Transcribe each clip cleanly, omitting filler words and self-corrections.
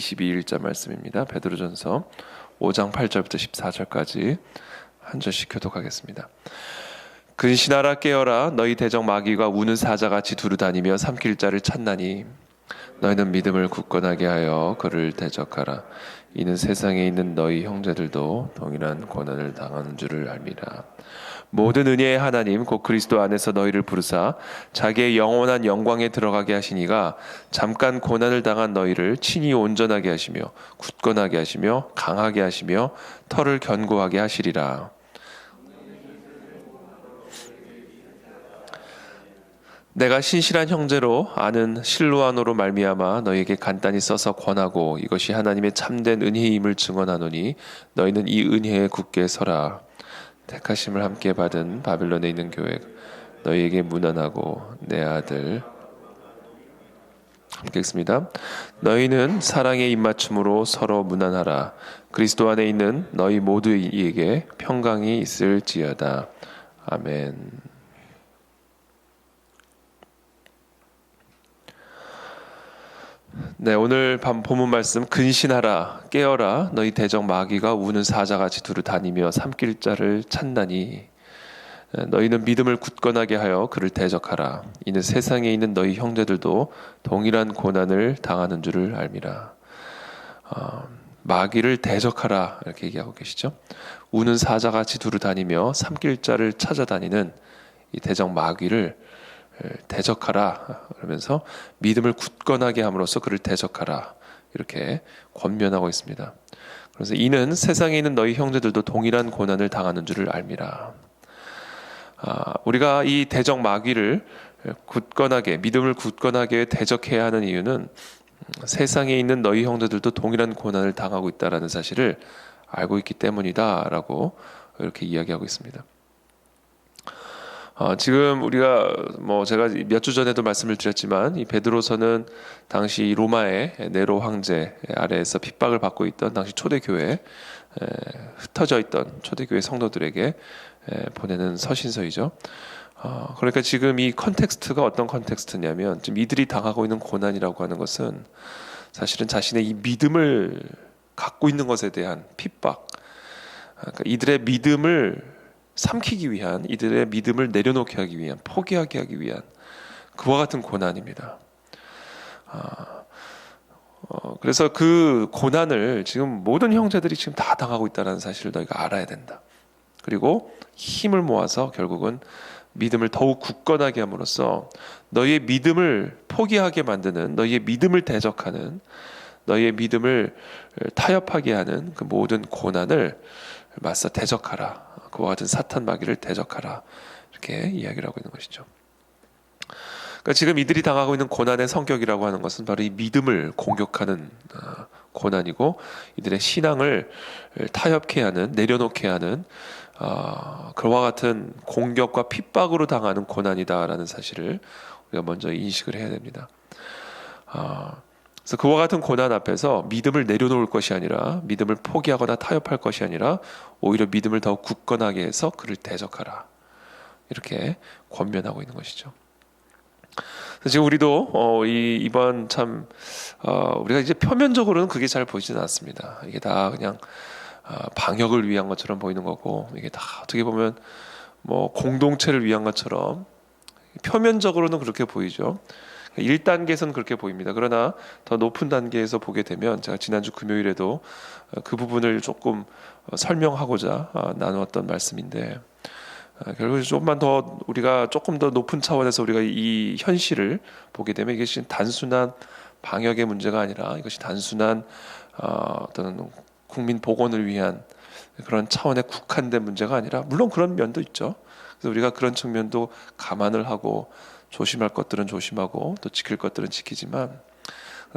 22일자 말씀입니다. 베드로전서 5장 8절부터 14절까지 한 절씩 교독하겠습니다. 근신하라 깨어라 너희 대적 마귀가 우는 사자같이 두루다니며 삼킬 자를 찾나니 너희는 믿음을 굳건하게 하여 그를 대적하라. 이는 세상에 있는 너희 형제들도 동일한 고난을 당하는 줄을 알미라. 모든 은혜의 하나님 곧 그리스도 안에서 너희를 부르사 자기의 영원한 영광에 들어가게 하시니가 잠깐 고난을 당한 너희를 친히 온전하게 하시며 굳건하게 하시며 강하게 하시며 털을 견고하게 하시리라. 내가 신실한 형제로 아는 실로아노로 말미암아 너희에게 간단히 써서 권하고 이것이 하나님의 참된 은혜임을 증언하노니 너희는 이 은혜에 굳게 서라. 택하심을 함께 받은 바빌론에 있는 교회 너희에게 문안하고 내 아들 함께 읽습니다. 너희는 사랑의 입맞춤으로 서로 문안하라. 그리스도 안에 있는 너희 모두에게 평강이 있을지어다. 아멘. 네, 오늘 본문 말씀 근신하라 깨어라 너희 대적 마귀가 우는 사자같이 두루 다니며 삼킬 자를 찾나니 너희는 믿음을 굳건하게 하여 그를 대적하라. 이는 세상에 있는 너희 형제들도 동일한 고난을 당하는 줄을 알미라. 마귀를 대적하라 이렇게 얘기하고 계시죠. 우는 사자같이 두루 다니며 삼킬 자를 찾아다니는 이 대적 마귀를 대적하라 그러면서 믿음을 굳건하게 함으로써 그를 대적하라 이렇게 권면하고 있습니다. 그래서 이는 세상에 있는 너희 형제들도 동일한 고난을 당하는 줄을 알미라. 우리가 이 대적 마귀를 굳건하게 믿음을 굳건하게 대적해야 하는 이유는 세상에 있는 너희 형제들도 동일한 고난을 당하고 있다라는 사실을 알고 있기 때문이다라고 이렇게 이야기하고 있습니다. 지금 우리가 제가 몇 주 전에도 말씀을 드렸지만 이 베드로서는 당시 로마의 네로 황제 아래에서 핍박을 받고 있던 당시 초대교회 흩어져 있던 초대교회 성도들에게 보내는 서신서이죠. 그러니까 지금 이 컨텍스트가 어떤 컨텍스트냐면 지금 이들이 당하고 있는 고난이라고 하는 것은 사실은 자신의 이 믿음을 갖고 있는 것에 대한 핍박, 그러니까 이들의 믿음을 삼키기 위한 이들의 믿음을 내려놓게 하기 위한 포기하게 하기 위한 그와 같은 고난입니다. 그래서 그 고난을 지금 모든 형제들이 지금 다 당하고 있다는 사실을 너희가 알아야 된다. 그리고 힘을 모아서 결국은 믿음을 더욱 굳건하게 함으로써 너희의 믿음을 포기하게 만드는 너희의 믿음을 대적하는 너희의 믿음을 타협하게 하는 그 모든 고난을 맞서 대적하라. 그와 같은 사탄 마귀를 대적하라. 이렇게 이야기를 하고 있는 것이죠. 그러니까 지금 이들이 당하고 있는 고난의 성격이라고 하는 것은 바로 이 믿음을 공격하는 고난이고 이들의 신앙을 타협케 하는 내려놓게 하는 그와 같은 공격과 핍박으로 당하는 고난이다라는 사실을 우리가 먼저 인식을 해야 됩니다. 그래서 그와 같은 고난 앞에서 믿음을 내려놓을 것이 아니라 믿음을 포기하거나 타협할 것이 아니라 오히려 믿음을 더욱 굳건하게 해서 그를 대적하라 이렇게 권면하고 있는 것이죠. 그래서 지금 우리도 이번 참 우리가 이제 표면적으로는 그게 잘 보이지는 않습니다. 이게 다 그냥 방역을 위한 것처럼 보이는 거고 이게 다 어떻게 보면 공동체를 위한 것처럼 표면적으로는 그렇게 보이죠. 1단계에서는 그렇게 보입니다. 그러나 더 높은 단계에서 보게 되면 제가 지난주 금요일에도 그 부분을 조금 설명하고자 나누었던 말씀인데 결국 조금만 더 우리가 조금 더 높은 차원에서 우리가 이 현실을 보게 되면 이것이 단순한 방역의 문제가 아니라 이것이 단순한 어떤 국민 복원을 위한 그런 차원에 국한된 문제가 아니라 물론 그런 면도 있죠. 그래서 우리가 그런 측면도 감안을 하고 조심할 것들은 조심하고 또 지킬 것들은 지키지만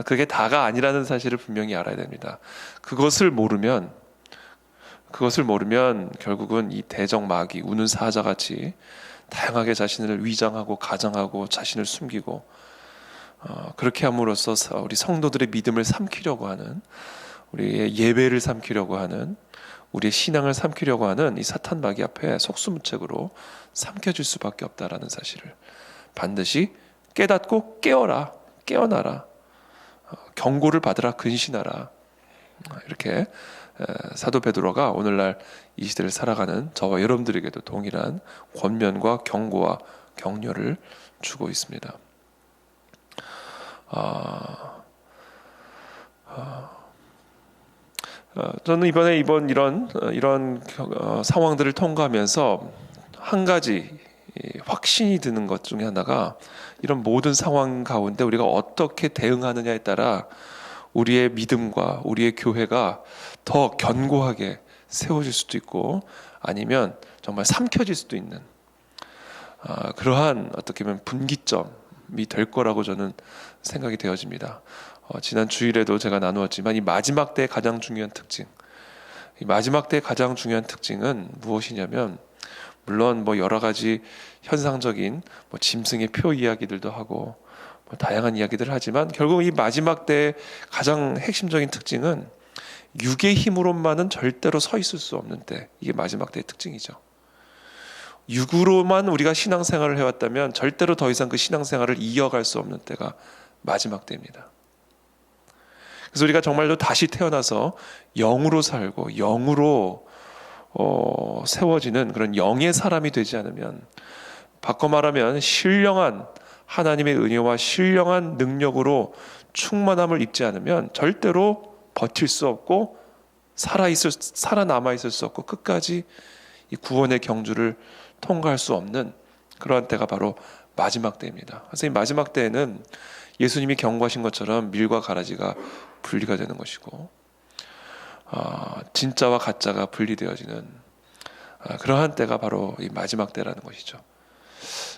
그게 다가 아니라는 사실을 분명히 알아야 됩니다. 그것을 모르면 결국은 이 대적 마귀 우는 사자같이 다양하게 자신을 위장하고 가장하고 자신을 숨기고 그렇게 함으로써 우리 성도들의 믿음을 삼키려고 하는 우리의 예배를 삼키려고 하는 우리의 신앙을 삼키려고 하는 이 사탄 마귀 앞에 속수무책으로 삼켜질 수밖에 없다라는 사실을 반드시 깨닫고 깨어나라. 경고를 받으라, 근신하라. 이렇게 사도 베드로가 오늘날 이 시대를 살아가는 저와 여러분들에게도 동일한 권면과 경고와 격려를 주고 있습니다. 저는 이번에 이런 상황들을 통과하면서 한 가지 확신이 드는 것 중에 하나가, 이런 모든 상황 가운데 우리가 어떻게 대응하느냐에 따라 우리의 믿음과 우리의 교회가 더 견고하게 세워질 수도 있고, 아니면 정말 삼켜질 수도 있는 그러한 어떻게 보면 분기점이 될 거라고 저는 생각이 되어집니다. 지난 주일에도 제가 나누었지만, 이 마지막 때의 가장 중요한 특징, 이 마지막 때의 가장 중요한 특징은 무엇이냐면, 물론 여러 가지 현상적인 짐승의 표 이야기들도 하고 다양한 이야기들을 하지만, 결국 이 마지막 때의 가장 핵심적인 특징은 육의 힘으로만은 절대로 서 있을 수 없는 때, 이게 마지막 때의 특징이죠. 육으로만 우리가 신앙생활을 해왔다면 절대로 더 이상 그 신앙생활을 이어갈 수 없는 때가 마지막 때입니다. 그래서 우리가 정말로 다시 태어나서 영으로 살고 영으로 세워지는 그런 영의 사람이 되지 않으면, 바꿔 말하면 신령한 하나님의 은혜와 신령한 능력으로 충만함을 입지 않으면 절대로 버틸 수 없고 살아남아 있을 수 없고, 끝까지 이 구원의 경주를 통과할 수 없는 그러한 때가 바로 마지막 때입니다. 그래서 이 마지막 때에는 예수님이 경고하신 것처럼 밀과 가라지가 분리가 되는 것이고, 진짜와 가짜가 분리되어지는 그러한 때가 바로 이 마지막 때라는 것이죠.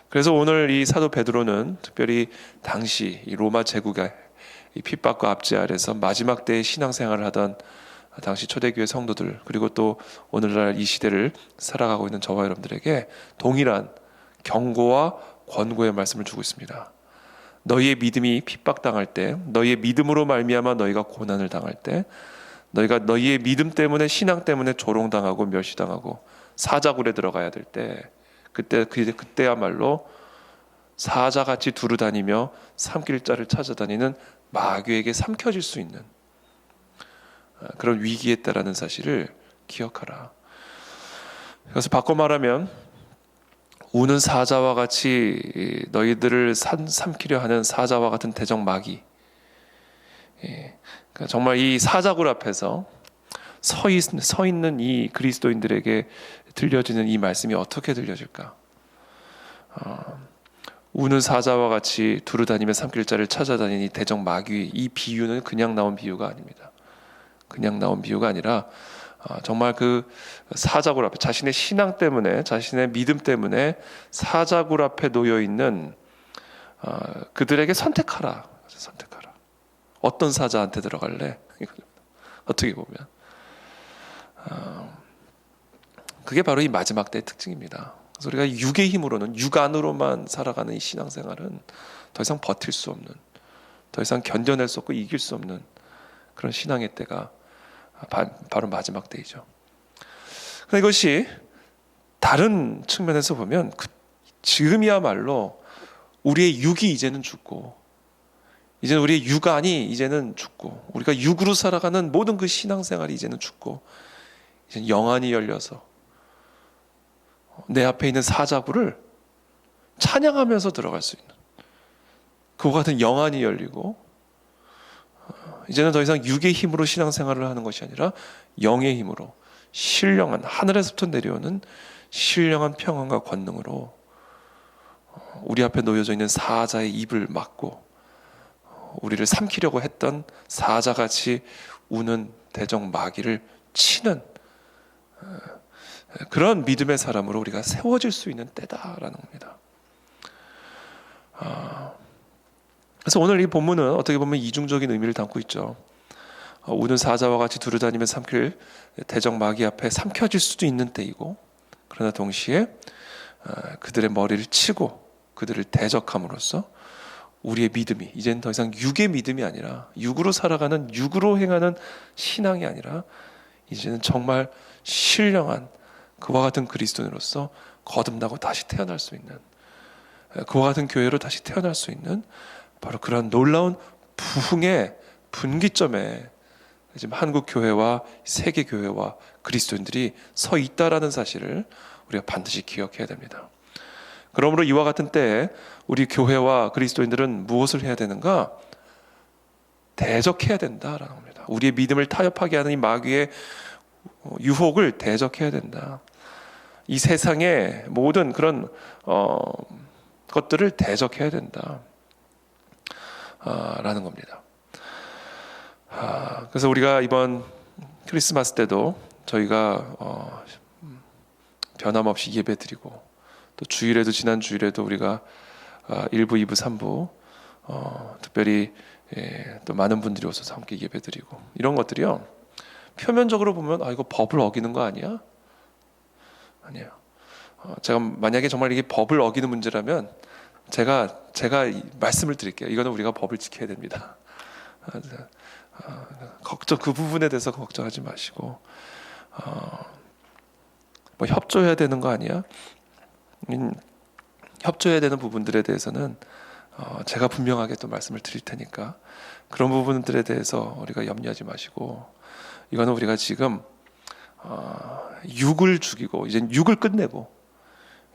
그래서 오늘 이 사도 베드로는 특별히 당시 이 로마 제국의 이 핍박과 압제 아래서 마지막 때의 신앙생활을 하던 당시 초대교회 성도들, 그리고 또 오늘날 이 시대를 살아가고 있는 저와 여러분들에게 동일한 경고와 권고의 말씀을 주고 있습니다. 너희의 믿음이 핍박당할 때, 너희의 믿음으로 말미암아 너희가 고난을 당할 때, 너희가 너희의 믿음 때문에, 신앙 때문에 조롱당하고 멸시당하고 사자굴에 들어가야 될 때, 그때야말로 사자같이 두루다니며 삼킬 자를 찾아다니는 마귀에게 삼켜질 수 있는 그런 위기에 있다라는 사실을 기억하라. 그래서 바꿔 말하면, 우는 사자와 같이 너희들을 삼키려 하는 사자와 같은 대적 마귀, 그러니까 정말 이 사자굴 앞에서 서 있는 이 그리스도인들에게 들려지는 이 말씀이 어떻게 들려질까? 우는 사자와 같이 두루다니며 삼킬 자를 찾아다니는 이 대적 마귀, 이 비유는 그냥 나온 비유가 아닙니다. 그냥 나온 비유가 아니라 정말 그 사자굴 앞에, 자신의 신앙 때문에, 자신의 믿음 때문에 사자굴 앞에 놓여 있는 그들에게 선택하라. 어떤 사자한테 들어갈래? 어떻게 보면 그게 바로 이 마지막 때의 특징입니다. 그래서 우리가 육의 힘으로는, 육 안으로만 살아가는 이 신앙생활은 더 이상 버틸 수 없는, 더 이상 견뎌낼 수 없고 이길 수 없는 그런 신앙의 때가 바로 마지막 때이죠. 그런데 이것이 다른 측면에서 보면 지금이야말로 우리의 육이 이제는 죽고, 이제는 우리의 육안이 이제는 죽고, 우리가 육으로 살아가는 모든 그 신앙생활이 이제는 죽고, 이제는 영안이 열려서 내 앞에 있는 사자굴을 찬양하면서 들어갈 수 있는 그와 같은 영안이 열리고, 이제는 더 이상 육의 힘으로 신앙생활을 하는 것이 아니라 영의 힘으로, 신령한, 하늘에서부터 내려오는 신령한 평안과 권능으로 우리 앞에 놓여져 있는 사자의 입을 막고, 우리를 삼키려고 했던 사자같이 우는 대적 마귀를 치는 그런 믿음의 사람으로 우리가 세워질 수 있는 때다라는 겁니다. 그래서 오늘 이 본문은 어떻게 보면 이중적인 의미를 담고 있죠. 우는 사자와 같이 두루다니며 삼킬 대적 마귀 앞에 삼켜질 수도 있는 때이고, 그러나 동시에 그들의 머리를 치고 그들을 대적함으로써 우리의 믿음이 이제는 더 이상 육의 믿음이 아니라, 육으로 살아가는, 육으로 행하는 신앙이 아니라, 이제는 정말 신령한 그와 같은 그리스도인으로서 거듭나고 다시 태어날 수 있는, 그와 같은 교회로 다시 태어날 수 있는 바로 그런 놀라운 부흥의 분기점에 지금 한국 교회와 세계 교회와 그리스도인들이 서 있다라는 사실을 우리가 반드시 기억해야 됩니다. 그러므로 이와 같은 때에 우리 교회와 그리스도인들은 무엇을 해야 되는가? 대적해야 된다라는 겁니다. 우리의 믿음을 타협하게 하는 이 마귀의 유혹을 대적해야 된다. 이 세상의 모든 그런 것들을 대적해야 된다 라는 겁니다. 그래서 우리가 이번 크리스마스 때도 저희가 변함없이 예배 드리고, 또 주일에도, 지난 주일에도 우리가 1부, 2부, 3부 특별히 또 많은 분들이 오셔서 함께 예배 드리고, 이런 것들이요, 표면적으로 보면 이거 법을 어기는 거 아니야? 아니에요. 제가 만약에 정말 이게 법을 어기는 문제라면 제가 말씀을 드릴게요. 이거는 우리가 법을 지켜야 됩니다. 그 부분에 대해서 걱정하지 마시고, 뭐 협조해야 되는 거 아니야? 협조해야 되는 부분들에 대해서는 제가 분명하게 또 말씀을 드릴 테니까, 그런 부분들에 대해서 우리가 염려하지 마시고, 이거는 우리가 지금 육을 죽이고 이제 육을 끝내고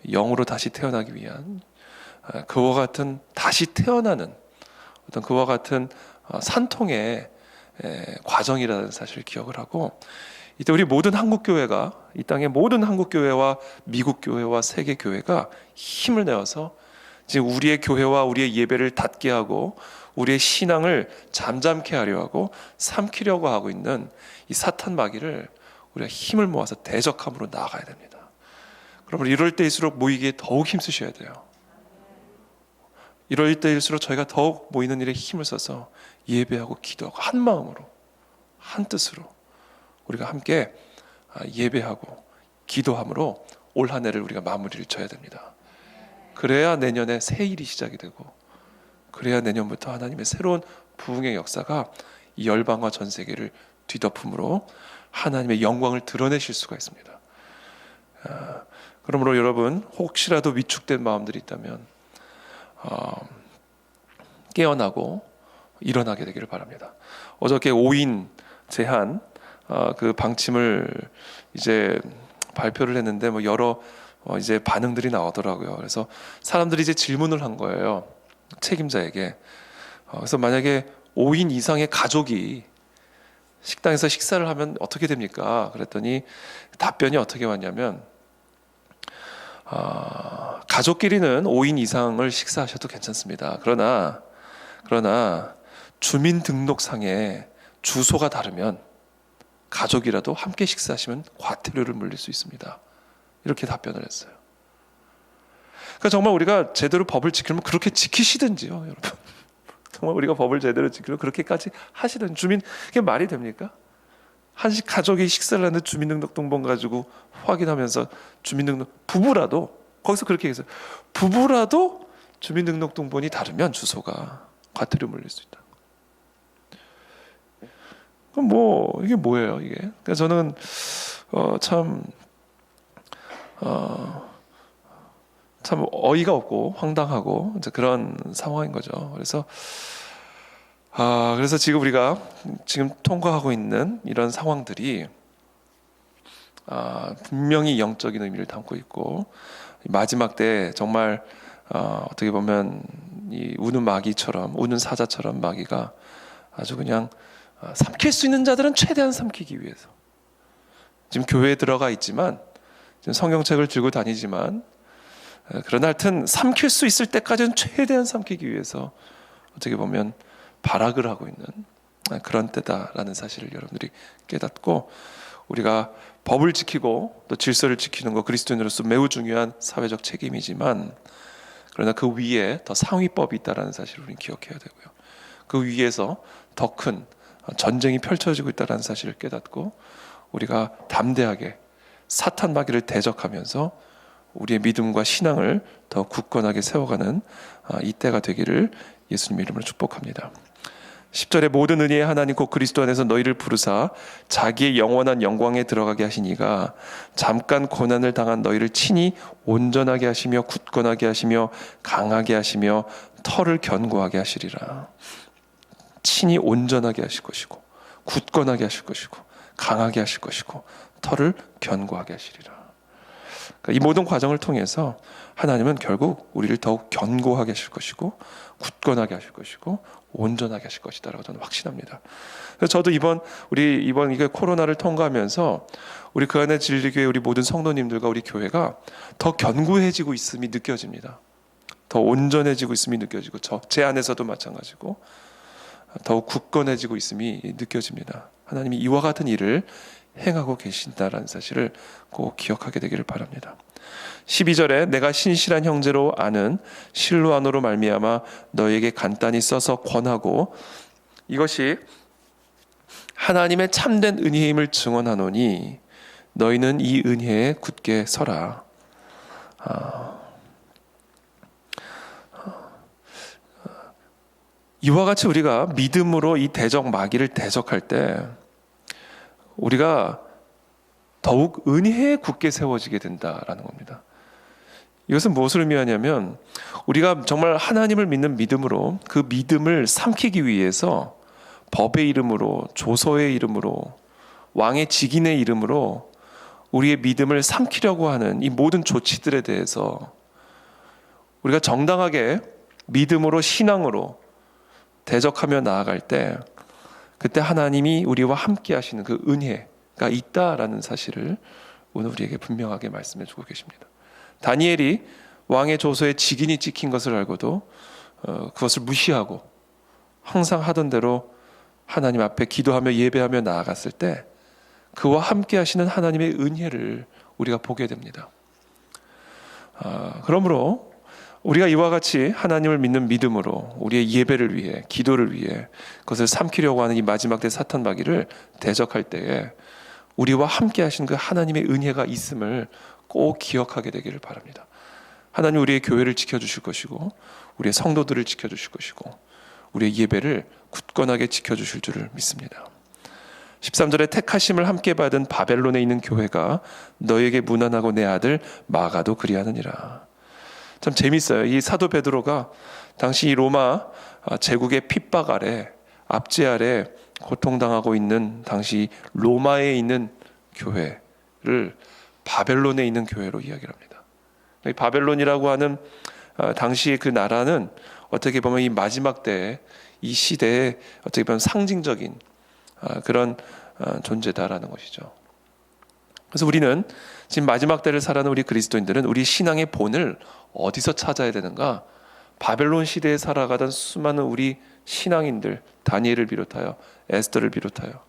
영으로 다시 태어나기 위한 그와 같은 다시 태어나는 어떤 그와 같은 산통의 과정이라는 사실을 기억을 하고, 이때 우리 모든 한국 교회가, 이 땅의 모든 한국 교회와 미국 교회와 세계 교회가 힘을 내어서 지금 우리의 교회와 우리의 예배를 닫게 하고 우리의 신앙을 잠잠케 하려 하고 삼키려고 하고 있는 이 사탄 마귀를 우리가 힘을 모아서 대적함으로 나아가야 됩니다. 그러면 이럴 때일수록 모이기에 더욱 힘쓰셔야 돼요. 이럴 때일수록 저희가 더욱 모이는 일에 힘을 써서 예배하고 기도하고 한 마음으로, 한 뜻으로 우리가 함께 예배하고 기도함으로 올 한 해를 우리가 마무리를 져야 됩니다. 그래야 내년에 새 일이 시작이 되고, 그래야 내년부터 하나님의 새로운 부흥의 역사가 이 열방과 전 세계를 뒤덮음으로 하나님의 영광을 드러내실 수가 있습니다. 그러므로 여러분, 혹시라도 위축된 마음들이 있다면 깨어나고 일어나게 되기를 바랍니다. 어저께 5인 제한 그 방침을 이제 발표를 했는데 뭐 여러 이제 반응들이 나오더라고요. 그래서 사람들이 이제 질문을 한 거예요, 책임자에게. 그래서 만약에 5인 이상의 가족이 식당에서 식사를 하면 어떻게 됩니까? 그랬더니 답변이 어떻게 왔냐면, 가족끼리는 5인 이상을 식사하셔도 괜찮습니다. 그러나 주민등록상에 주소가 다르면 가족이라도 함께 식사하시면 과태료를 물릴 수 있습니다. 이렇게 답변을 했어요. 그러니까 정말 우리가 제대로 법을 지키려면 그렇게 지키시든지요, 여러분. 정말 우리가 법을 제대로 지키려면 그렇게까지 하시든. 그게 말이 됩니까? 한식 가족이 식사를 하는데 주민등록등본 가지고 확인하면서 부부라도, 거기서 그렇게 얘기했어요. 부부라도 주민등록등본이 다르면 주소가 과태료 물릴 수 있다. 그럼 이게 뭐예요, 이게? 그러니까 저는 참 어이가 없고 황당하고 이제 그런 상황인 거죠. 그래서 지금 우리가 통과하고 있는 이런 상황들이 분명히 영적인 의미를 담고 있고, 마지막 때 정말 어떻게 보면 이 우는 마귀처럼, 우는 사자처럼 마귀가 아주 그냥 삼킬 수 있는 자들은 최대한 삼키기 위해서, 지금 교회에 들어가 있지만, 지금 성경책을 들고 다니지만, 그러나 하여튼 삼킬 수 있을 때까지는 최대한 삼키기 위해서 어떻게 보면 발악을 하고 있는 그런 때다라는 사실을 여러분들이 깨닫고, 우리가 법을 지키고 또 질서를 지키는 것, 그리스도인으로서 매우 중요한 사회적 책임이지만, 그러나 그 위에 더 상위법이 있다는 사실을 우리는 기억해야 되고요. 그 위에서 더 큰 전쟁이 펼쳐지고 있다는 사실을 깨닫고, 우리가 담대하게 사탄 마귀를 대적하면서 우리의 믿음과 신앙을 더 굳건하게 세워가는 이때가 되기를 예수님 이름으로 축복합니다. 10절에 모든 은혜의 하나님 곧 그리스도 안에서 너희를 부르사 자기의 영원한 영광에 들어가게 하시니가 잠깐 고난을 당한 너희를 친히 온전하게 하시며 굳건하게 하시며 강하게 하시며 터를 견고하게 하시리라. 친히 온전하게 하실 것이고 굳건하게 하실 것이고 강하게 하실 것이고 터를 견고하게 하시리라. 그러니까 이 모든 과정을 통해서 하나님은 결국 우리를 더욱 견고하게 하실 것이고 굳건하게 하실 것이고 온전하게 하실 것이다라고 저는 확신합니다. 그래서 저도 이번 이게 코로나를 통과하면서 우리 그 안에 진리교회 우리 모든 성도님들과 우리 교회가 더 견고해지고 있음이 느껴집니다. 더 온전해지고 있음이 느껴지고 제 안에서도 마찬가지고 더욱 굳건해지고 있음이 느껴집니다. 하나님이 이와 같은 일을 행하고 계신다라는 사실을 꼭 기억하게 되기를 바랍니다. 12절에 내가 신실한 형제로 아는 실로아노로 말미암아 너에게 간단히 써서 권하고, 이것이 하나님의 참된 은혜임을 증언하노니 너희는 이 은혜에 굳게 서라. 이와 같이 우리가 믿음으로 이 대적 마귀를 대적할 때 우리가 더욱 은혜에 굳게 세워지게 된다라는 겁니다. 이것은 무엇을 의미하냐면 우리가 정말 하나님을 믿는 믿음으로 그 믿음을 삼키기 위해서 법의 이름으로, 조서의 이름으로, 왕의 직인의 이름으로 우리의 믿음을 삼키려고 하는 이 모든 조치들에 대해서 우리가 정당하게 믿음으로, 신앙으로 대적하며 나아갈 때 그때 하나님이 우리와 함께 하시는 그 은혜가 있다라는 사실을 오늘 우리에게 분명하게 말씀해 주고 계십니다. 다니엘이 왕의 조서에 직인이 찍힌 것을 알고도 그것을 무시하고 항상 하던 대로 하나님 앞에 기도하며 예배하며 나아갔을 때 그와 함께 하시는 하나님의 은혜를 우리가 보게 됩니다. 그러므로 우리가 이와 같이 하나님을 믿는 믿음으로 우리의 예배를 위해, 기도를 위해 그것을 삼키려고 하는 이 마지막 때 사탄 마귀를 대적할 때에 우리와 함께 하신 그 하나님의 은혜가 있음을 꼭 기억하게 되기를 바랍니다. 하나님 우리의 교회를 지켜주실 것이고 우리의 성도들을 지켜주실 것이고 우리의 예배를 굳건하게 지켜주실 줄을 믿습니다. 13절에 택하심을 함께 받은 바벨론에 있는 교회가 너에게 문안하고 내 아들 마가도 그리하느니라. 참 재밌어요. 이 사도 베드로가 당시 이 로마 제국의 핍박 아래, 압제 아래 고통당하고 있는 당시 로마에 있는 교회를 바벨론에 있는 교회로 이야기를 합니다. 이 바벨론이라고 하는 당시 그 나라는 어떻게 보면 이 마지막 때 이 시대의 어떻게 보면 상징적인 그런 존재다라는 것이죠. 그래서 우리는 지금 마지막 때를 살아가는 우리 그리스도인들은 우리 신앙의 본을 어디서 찾아야 되는가? 바벨론 시대에 살아가던 수많은 우리 신앙인들, 다니엘을 비롯하여 에스더를 비롯하여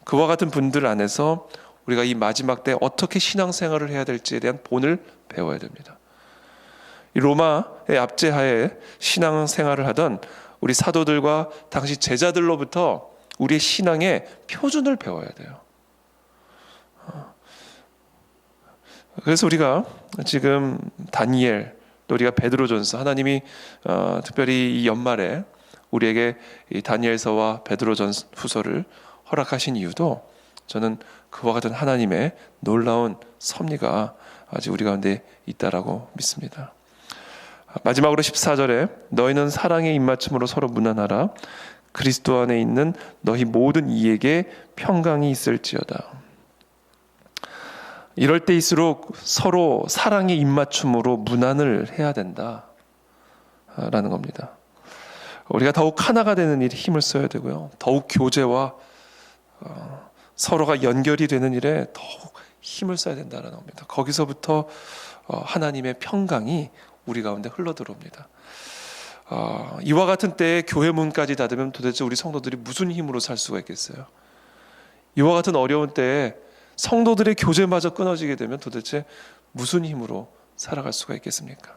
그와 같은 분들 안에서 우리가 이 마지막 때 어떻게 신앙생활을 해야 될지에 대한 본을 배워야 됩니다. 이 로마의 압제하에 신앙생활을 하던 우리 사도들과 당시 제자들로부터 우리의 신앙의 표준을 배워야 돼요. 그래서 우리가 지금 다니엘, 또 우리가 베드로전서, 하나님이 특별히 이 연말에 우리에게 이 다니엘서와 베드로전후서를 허락하신 이유도 저는 그와 같은 하나님의 놀라운 섭리가 아직 우리 가운데 있다라고 믿습니다. 마지막으로 14절에 너희는 사랑의 입맞춤으로 서로 문안하라. 그리스도 안에 있는 너희 모든 이에게 평강이 있을지어다. 이럴 때일수록 서로 사랑의 입맞춤으로 문안을 해야 된다라는 겁니다. 우리가 더욱 하나가 되는 일에 힘을 써야 되고요. 더욱 교제와 서로가 연결이 되는 일에 더욱 힘을 써야 된다는 겁니다. 거기서부터 하나님의 평강이 우리 가운데 흘러들어옵니다. 이와 같은 때에 교회 문까지 닫으면 도대체 우리 성도들이 무슨 힘으로 살 수가 있겠어요? 이와 같은 어려운 때에 성도들의 교제마저 끊어지게 되면 도대체 무슨 힘으로 살아갈 수가 있겠습니까?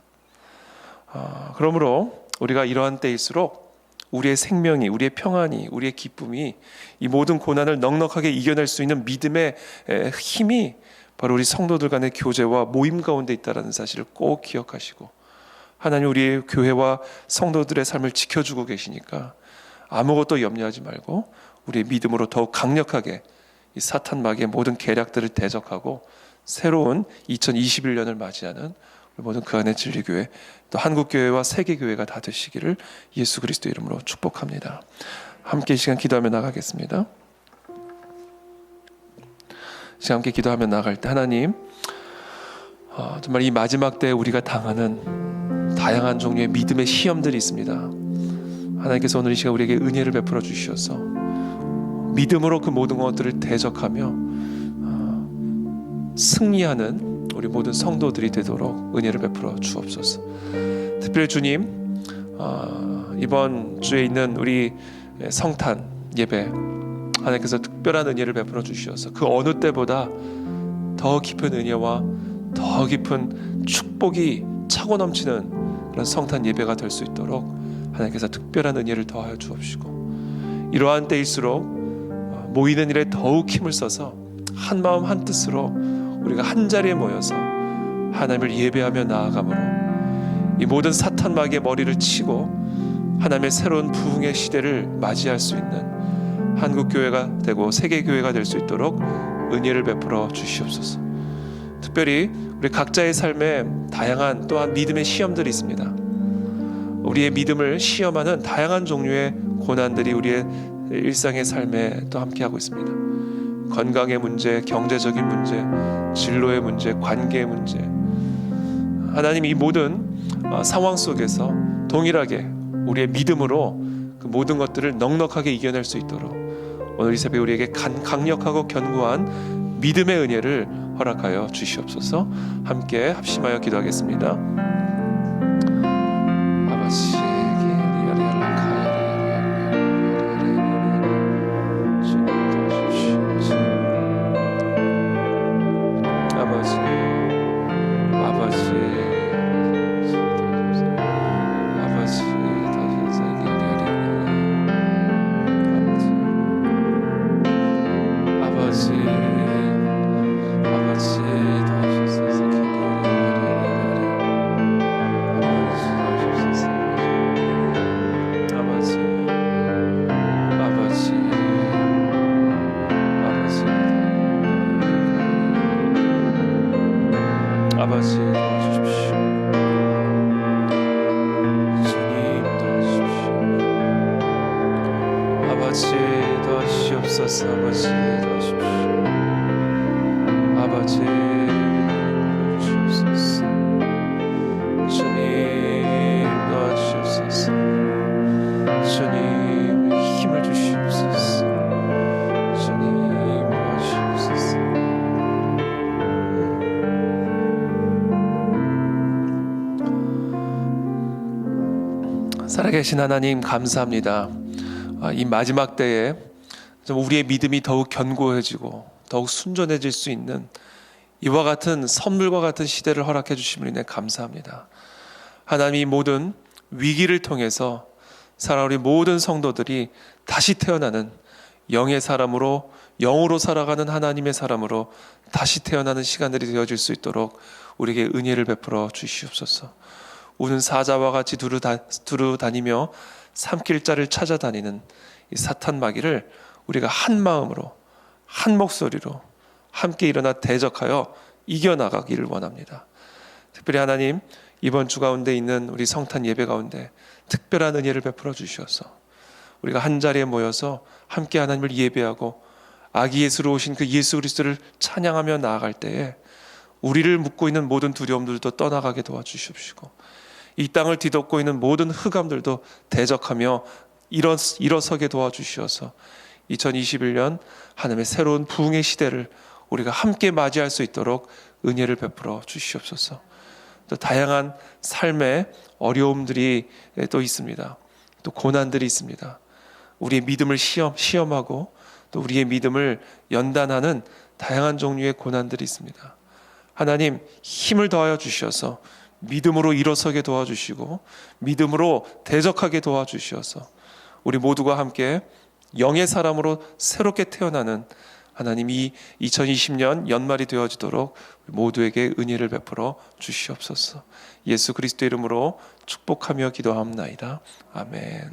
그러므로 우리가 이러한 때일수록 우리의 생명이, 우리의 평안이, 우리의 기쁨이 이 모든 고난을 넉넉하게 이겨낼 수 있는 믿음의 힘이 바로 우리 성도들 간의 교제와 모임 가운데 있다는 사실을 꼭 기억하시고, 하나님 우리의 교회와 성도들의 삶을 지켜주고 계시니까 아무것도 염려하지 말고 우리의 믿음으로 더욱 강력하게 이 사탄 마귀의 모든 계략들을 대적하고 새로운 2021년을 맞이하는 우리 모든 그 안의 진리교회, 또 한국교회와 세계교회가 다 되시기를 예수 그리스도 이름으로 축복합니다. 함께 이 시간 기도하며 나가겠습니다. 시간 함께 기도하며 나갈 때 하나님, 정말 이 마지막 때에 우리가 당하는 다양한 종류의 믿음의 시험들이 있습니다. 하나님께서 오늘 이 시간 우리에게 은혜를 베풀어 주시어서 믿음으로 그 모든 것들을 대적하며 승리하는 우리 모든 성도들이 되도록 은혜를 베풀어 주옵소서. 특별히 주님, 이번 주에 있는 우리 성탄 예배, 하나님께서 특별한 은혜를 베풀어 주시어서 그 어느 때보다 더 깊은 은혜와 더 깊은 축복이 차고 넘치는 그런 성탄 예배가 될 수 있도록 하나님께서 특별한 은혜를 더하여 주옵시고, 이러한 때일수록 모이는 일에 더욱 힘을 써서 한 마음 한 뜻으로 우리가 한 자리에 모여서 하나님을 예배하며 나아가므로 이 모든 사탄 마귀의 머리를 치고 하나님의 새로운 부흥의 시대를 맞이할 수 있는 한국교회가 되고 세계교회가 될 수 있도록 은혜를 베풀어 주시옵소서. 특별히 우리 각자의 삶에 다양한 또한 믿음의 시험들이 있습니다. 우리의 믿음을 시험하는 다양한 종류의 고난들이 우리의 일상의 삶에 또 함께하고 있습니다. 건강의 문제, 경제적인 문제, 진로의 문제, 관계의 문제, 하나님 이 모든 상황 속에서 동일하게 우리의 믿음으로 그 모든 것들을 넉넉하게 이겨낼 수 있도록 오늘 이 새벽에 우리에게 강력하고 견고한 믿음의 은혜를 허락하여 주시옵소서. 함께 합심하여 기도하겠습니다. 아버지, 아버지 도와주십시오. 주님 도와주십시오. 아버지 도와주시옵소서. 아버지 도와주십시오. 아버지 도와주시옵소서. 주님 도와주시옵소서. 주님 힘을 주시옵소서. 주님 도와주시옵소서. 살아계신 하나님 감사합니다. 이 마지막 때에 우리의 믿음이 더욱 견고해지고 더욱 순전해질 수 있는 이와 같은 선물과 같은 시대를 허락해 주심을 인해 감사합니다. 하나님, 이 모든 위기를 통해서 살아온 우리 모든 성도들이 다시 태어나는 영의 사람으로, 영으로 살아가는 하나님의 사람으로 다시 태어나는 시간들이 되어질 수 있도록 우리에게 은혜를 베풀어 주시옵소서. 우는 사자와 같이 두루 다니며 삼킬자를 찾아다니는 이 사탄 마귀를 우리가 한 마음으로 한 목소리로 함께 일어나 대적하여 이겨나가기를 원합니다. 특별히 하나님, 이번 주 가운데 있는 우리 성탄 예배 가운데 특별한 은혜를 베풀어 주시어서 우리가 한 자리에 모여서 함께 하나님을 예배하고 아기 예수로 오신 그 예수 그리스도를 찬양하며 나아갈 때에 우리를 묶고 있는 모든 두려움들도 떠나가게 도와주시옵시고, 이 땅을 뒤덮고 있는 모든 흑암들도 대적하며 일어서게 도와주시어서 2021년 하나님의 새로운 부흥의 시대를 우리가 함께 맞이할 수 있도록 은혜를 베풀어 주시옵소서. 또 다양한 삶의 어려움들이 또 있습니다. 또 고난들이 있습니다. 우리의 믿음을 시험하고 또 우리의 믿음을 연단하는 다양한 종류의 고난들이 있습니다. 하나님, 힘을 더하여 주셔서 믿음으로 일어서게 도와주시고 믿음으로 대적하게 도와주셔서 우리 모두가 함께 영의 사람으로 새롭게 태어나는 하나님, 이 2020년 연말이 되어지도록 모두에게 은혜를 베풀어 주시옵소서. 예수 그리스도 이름으로 축복하며 기도합나이다. 아멘.